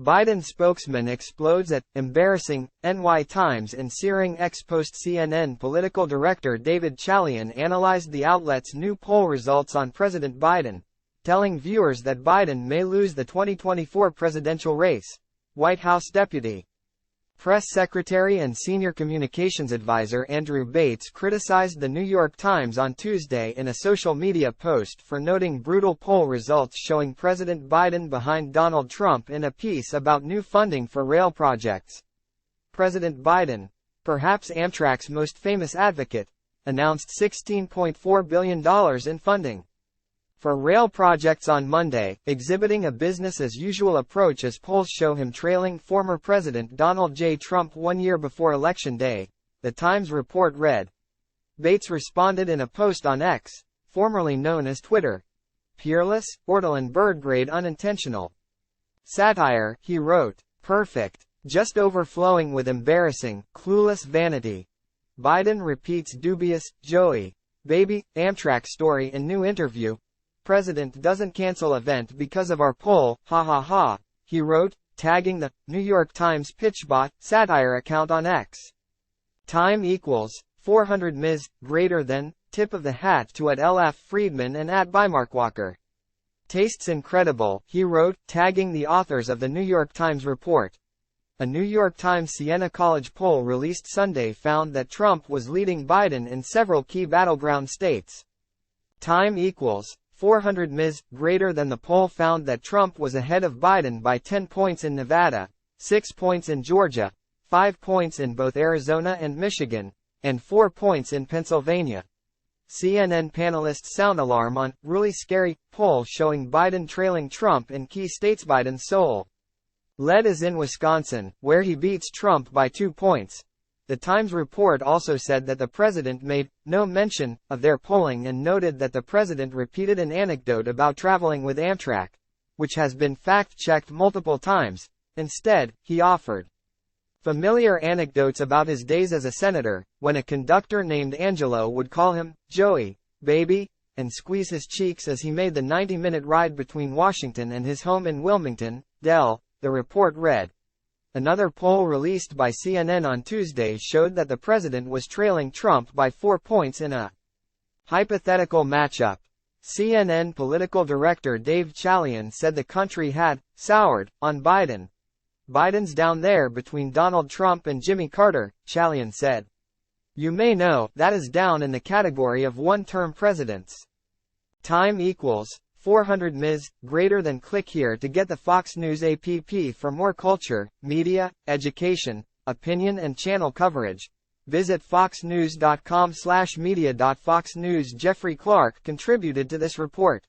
Biden spokesman explodes at embarrassing NY Times in searing ex-post CNN political director David Chalian analyzed the outlet's new poll results on President Biden, telling viewers that Biden may lose the 2024 presidential race. White House Deputy Press Secretary and Senior Communications Advisor Andrew Bates criticized the New York Times on Tuesday in a social media post for noting brutal poll results showing President Biden behind Donald Trump in a piece about new funding for rail projects. President Biden, perhaps Amtrak's most famous advocate, announced $16.4 billion in funding for rail projects on Monday, exhibiting a business-as-usual approach as polls show him trailing former President Donald J. Trump 1 year before Election Day, the Times report read. Bates responded in a post on X, formerly known as Twitter. Peerless, ortolan bird-grade unintentional satire, he wrote. Perfect. Just overflowing with embarrassing, clueless vanity. Biden repeats dubious, Joey, baby, Amtrak story in new interview. President doesn't cancel event because of our poll, hahaha, he wrote, tagging the New York Times Pitchbot satire account on X. Time equals 400 Ms. greater than tip of the hat to @LF Friedman and @ByMarkWalker. Tastes incredible, he wrote, tagging the authors of the New York Times report. A New York Times Siena College poll released Sunday found that Trump was leading Biden in several key battleground states. Time equals 400 Ms. greater than the poll found that Trump was ahead of Biden by 10 points in Nevada, 6 points in Georgia, 5 points in both Arizona and Michigan, and 4 points in Pennsylvania. CNN panelists sound alarm on really scary poll showing Biden trailing Trump in key states. Biden's sole lead is in Wisconsin, where he beats Trump by 2 points. The Times report also said that the president made no mention of their polling and noted that the president repeated an anecdote about traveling with Amtrak, which has been fact-checked multiple times. Instead, he offered familiar anecdotes about his days as a senator, when a conductor named Angelo would call him Joey, baby, and squeeze his cheeks as he made the 90-minute ride between Washington and his home in Wilmington, Del, the report read. Another poll released by CNN on Tuesday showed that the president was trailing Trump by 4 points in a hypothetical matchup. CNN political director David Chalian said the country had soured on Biden. Biden's down there between Donald Trump and Jimmy Carter, Chalian said. You may know that is down in the category of one-term presidents. Time equals 400 Ms. greater than. Click here to get the Fox News app for more culture, media, education, opinion and channel coverage. Visit foxnews.com/media. Fox News' Jeffrey Clark contributed to this report.